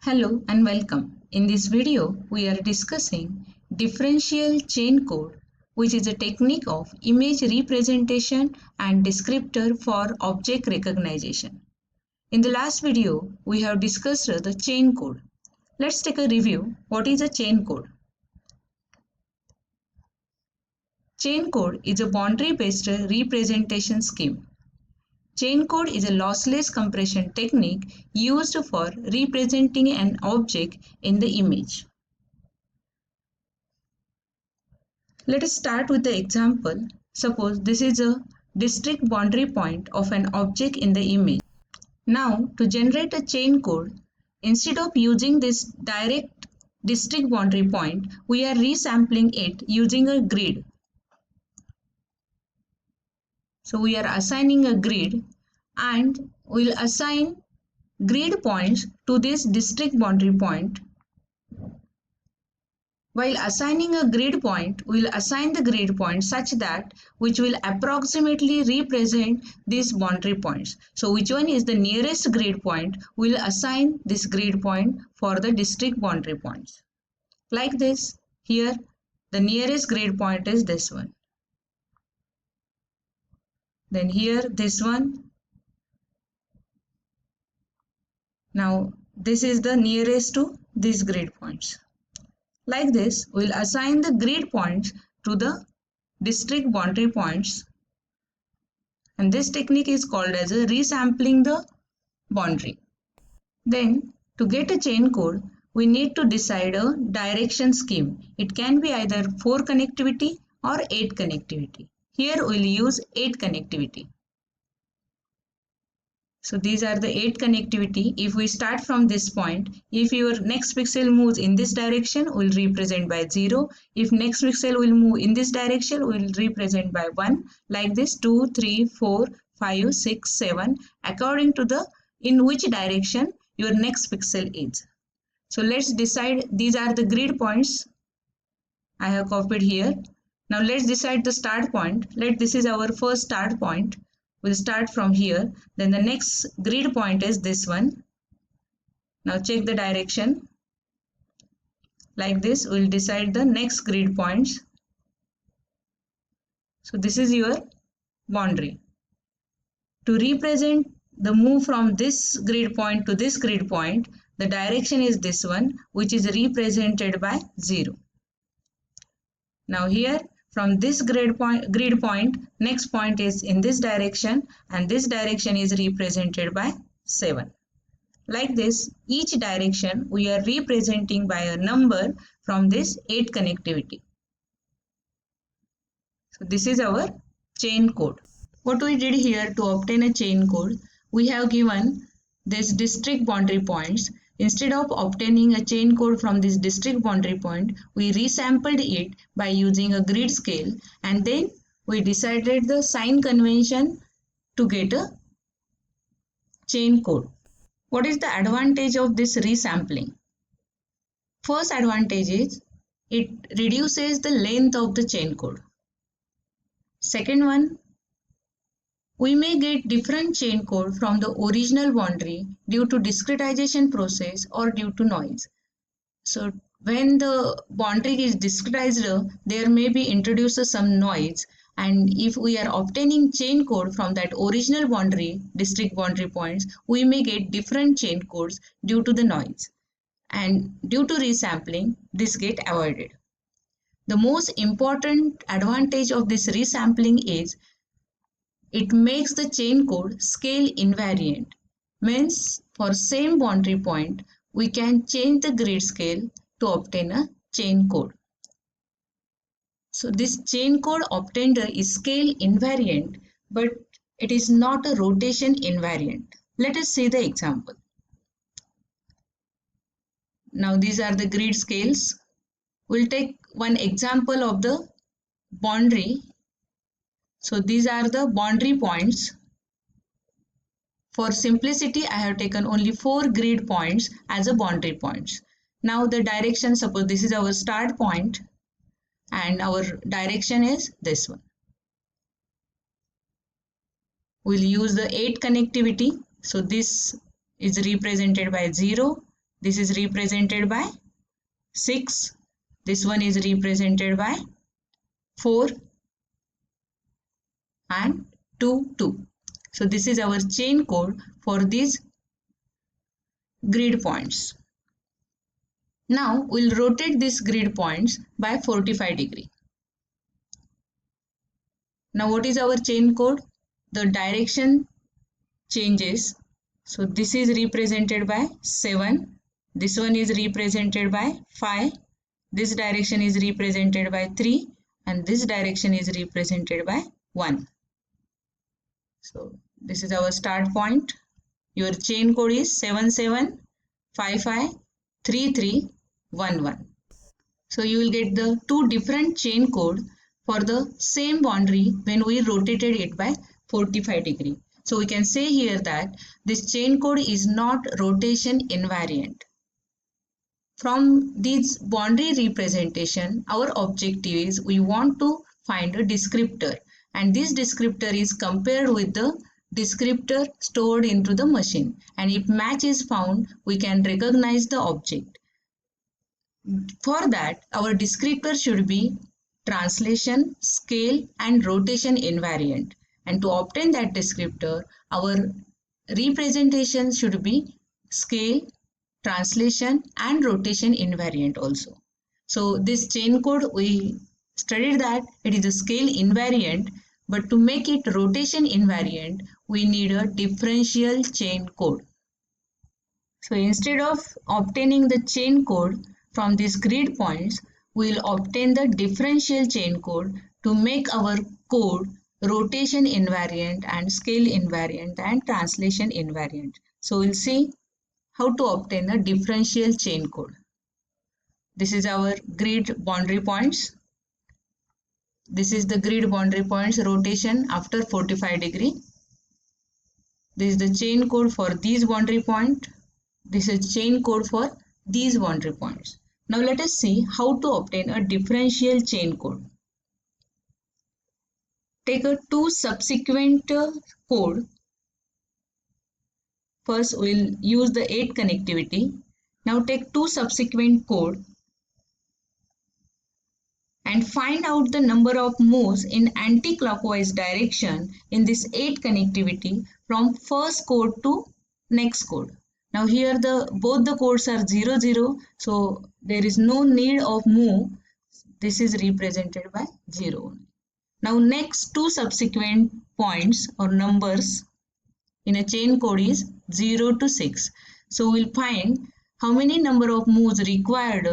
Hello and welcome. In this video, we are discussing differential chain code, which is a technique of image representation and descriptor for object recognition. In the last video, we have discussed the chain code. Let's take a review. What is a chain code? Chain code is a boundary-based representation scheme. Chain code is a lossless compression technique used for representing an object in the image. Let us start with the example. Suppose this is a district boundary point of an object in the image. Now, to generate a chain code, instead of using this direct district boundary point, we are resampling it using a grid. So we are assigning a grid and we'll assign grid points to this district boundary point. While assigning a grid point, we'll assign the grid point such that which will approximately represent these boundary points. So which one is the nearest grid point, we'll assign this grid point for the district boundary points. Like this, here the nearest grid point is this one. Then here this one. Now this is the nearest to these grid points. Like this, we'll assign the grid points to the district boundary points, and this technique is called as a resampling the boundary. Then to get a chain code, we need to decide a direction scheme. It can be either 4 connectivity or 8 connectivity. Here we'll use 8 connectivity. So these are the 8 connectivity. If we start from this point, if your next pixel moves in this direction, we'll represent by 0. If next pixel will move in this direction, we'll represent by 1. Like this, 2, 3, 4, 5, 6, 7, according to the in which direction your next pixel is. So let's decide. These are the grid points I have copied here. Now let's decide the start point. This is our first start point. We'll start from here. Then the next grid point is this one. Now check the direction. Like this, we'll decide the next grid points. So this is your boundary. To represent the move from this grid point to this grid point, the direction is this one, which is represented by 0. Now here, from this grid point, next point is in this direction, and this direction is represented by 7. Like this, each direction we are representing by a number from this 8 connectivity. So this is our chain code. What we did here to obtain a chain code, we have given this district boundary points. Instead of obtaining a chain code from this district boundary point, we resampled it by using a grid scale, and then we decided the sign convention to get a chain code. What is the advantage of this resampling? First advantage is it reduces the length of the chain code. Second one, we may get different chain code from the original boundary due to discretization process or due to noise. So when the boundary is discretized, there may be introduced some noise, and if we are obtaining chain code from that original boundary, district boundary points, we may get different chain codes due to the noise. And due to resampling, this get avoided. The most important advantage of this resampling is it makes the chain code scale invariant. Means for same boundary point, we can change the grid scale to obtain a chain code. So this chain code obtained is scale invariant, but it is not a rotation invariant. Let us see the example. Now these are the grid scales. We'll take one example of the boundary. So these are the boundary points. For simplicity, I have taken only 4 grid points as a boundary points. Now the direction, suppose this is our start point and our direction is this one. We'll use the 8 connectivity. So this is represented by 0. This is represented by 6. This one is represented by 4 and 2, 2. So this is our chain code for these grid points. Now we'll rotate these grid points by 45 degree. Now what is our chain code? The direction changes. So this is represented by 7. This one is represented by 5. This direction is represented by 3. And this direction is represented by 1. So this is our start point. Your chain code is 77553311. So you will get the two different chain code for the same boundary when we rotated it by 45 degree. So we can say here that this chain code is not rotation invariant. From this boundary representation, our objective is we want to find a descriptor, and this descriptor is compared with the descriptor stored into the machine, and if match is found, we can recognize the object. For that, our descriptor should be translation, scale and rotation invariant, and to obtain that descriptor, our representation should be scale, translation and rotation invariant also. So this chain code, we studied that it is a scale invariant, but to make it rotation invariant, we need a differential chain code. So instead of obtaining the chain code from these grid points, we will obtain the differential chain code to make our code rotation invariant and scale invariant and translation invariant. So we'll see how to obtain a differential chain code. This is our grid boundary points. This is the grid boundary points rotation after 45 degree. This is the chain code for these boundary point. This is chain code for these boundary points. Now let us see how to obtain a differential chain code. Take a two subsequent code. First we'll use the 8 connectivity. Now take two subsequent code and find out the number of moves in anti-clockwise direction in this 8 connectivity from first code to next code. Now here both the codes are 0, 0, so there is no need of move. This is represented by 0. Now next two subsequent points or numbers in a chain code is 0 to 6. So we'll find how many number of moves required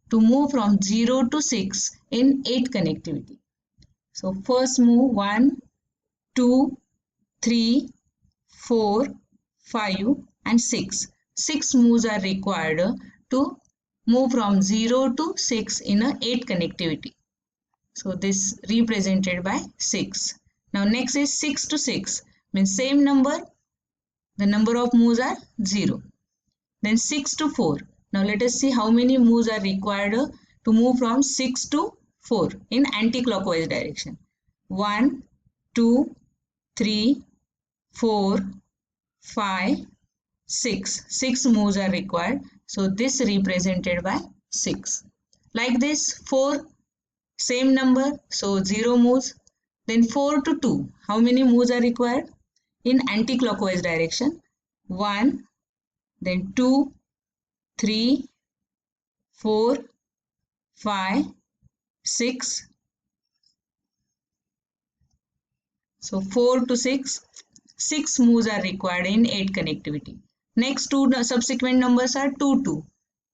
to move from 0 to 6 in 8 connectivity. So first move 1, 2, 3, 4, 5 and 6. 6 moves are required to move from 0 to 6 in a 8 connectivity. So this represented by 6. Now next is 6 to 6, means same number, the number of moves are 0. Then 6 to 4. Now let us see how many moves are required to move from 6 to 4 in anti-clockwise direction. 1, 2, 3, 4, 5, 6. 6 moves are required. So this represented by 6. Like this 4, same number, so 0 moves. Then 4 to 2. How many moves are required? In anti-clockwise direction. 1, then 2, 3, 4, 5, 6. So 4 to 6. 6 moves are required in 8 connectivity. Next two subsequent numbers are 2, 2.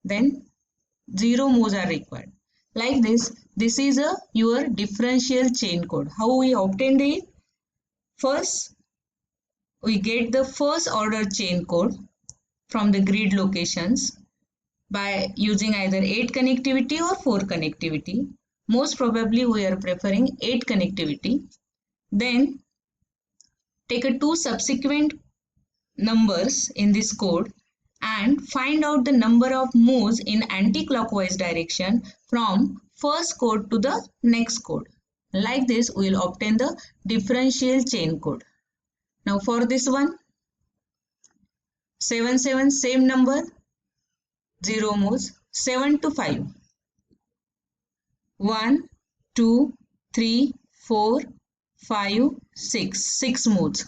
Then 0 moves are required. Like this is your differential chain code. How we obtained it? First, we get the first order chain code from the grid locations by using either 8 connectivity or 4 connectivity. Most probably we are preferring 8 connectivity. Then take a two subsequent numbers in this code and find out the number of moves in anti-clockwise direction from first code to the next code. Like this, we will obtain the differential chain code. Now for this one, 7, 7, same number. 0 moves, 7 to 5. 1, 2, 3, 4, 5, 6. 6 moves.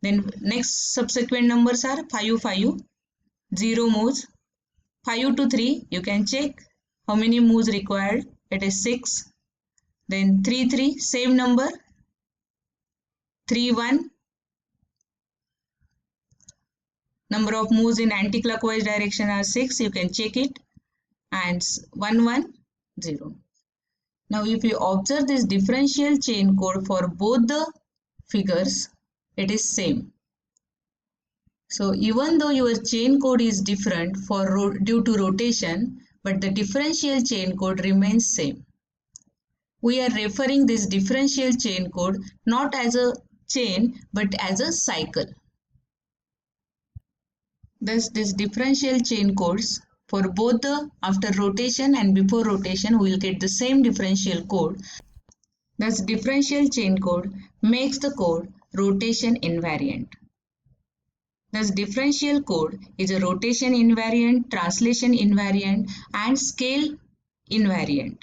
Then next subsequent numbers are 5, 5, 0 moves. 5 to 3, you can check how many moves required. It is 6. Then 3, 3, same number. 3, 1. Number of moves in anti-clockwise direction are 6. You can check it. And 1, 1, 0. Now if you observe this differential chain code for both the figures, it is same. So even though your chain code is different due to rotation, but the differential chain code remains same. We are referring this differential chain code not as a chain but as a cycle. Thus this differential chain codes for both the after rotation and before rotation we will get the same differential code. Thus differential chain code makes the code rotation invariant. Thus differential code is a rotation invariant, translation invariant and scale invariant.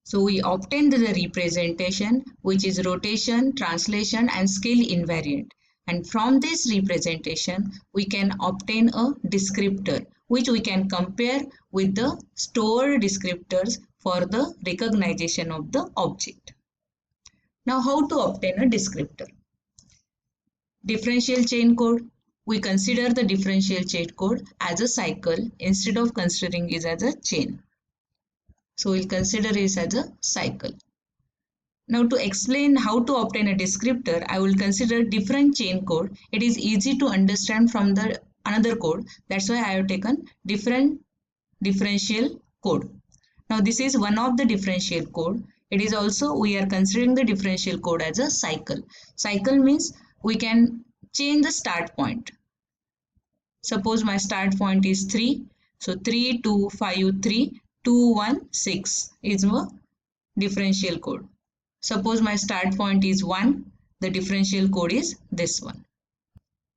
So we obtain the representation which is rotation, translation and scale invariant. And from this representation we can obtain a descriptor which we can compare with the stored descriptors for the recognition of the object. Now how to obtain a descriptor? Differential chain code. We consider the differential chain code as a cycle instead of considering it as a chain. So we'll consider it as a cycle. Now to explain how to obtain a descriptor, I will consider different chain code. It is easy to understand from the another code. That's why I have taken different differential code. Now this is one of the differential code. It is also we are considering the differential code as a cycle. Cycle means we can change the start point. Suppose my start point is 3. So 3, 2, 5, 3, 2, 1, 6 is my differential code. Suppose my start point is 1. The differential code is this one.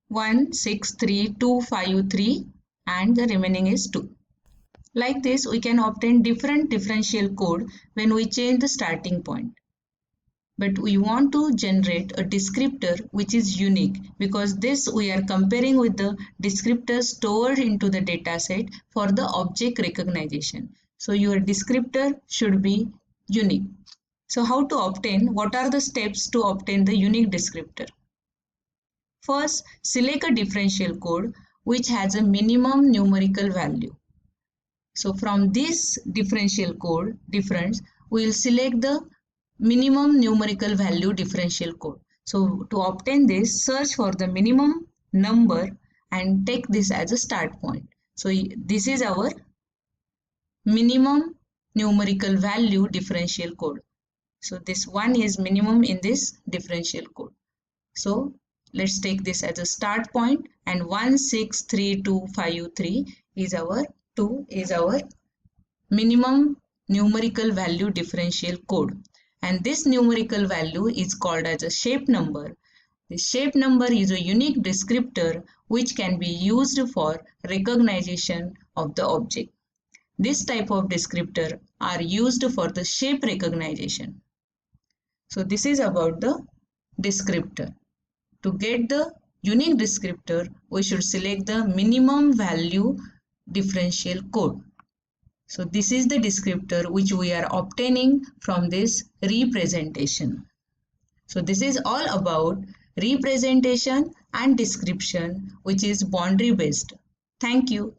1, 6, 3, 2, 5, 3 and the remaining is 2. Like this we can obtain different differential code when we change the starting point. But we want to generate a descriptor which is unique because this we are comparing with the descriptors stored into the dataset for the object recognition. So your descriptor should be unique. So how to obtain? What are the steps to obtain the unique descriptor? First, select a differential code which has a minimum numerical value. So from this differential code difference, we will select the minimum numerical value differential code. So to obtain this, search for the minimum number and take this as a start point. So this is our minimum numerical value differential code. So this one is minimum in this differential code. So let's take this as a start point and 1, 6, 3, 2, 5, 3 is our 2 is our minimum numerical value differential code. And this numerical value is called as a shape number. The shape number is a unique descriptor which can be used for recognition of the object. This type of descriptor are used for the shape recognition. So this is about the descriptor. To get the unique descriptor, we should select the minimum value differential code. So this is the descriptor which we are obtaining from this representation. So this is all about representation and description which is boundary based. Thank you.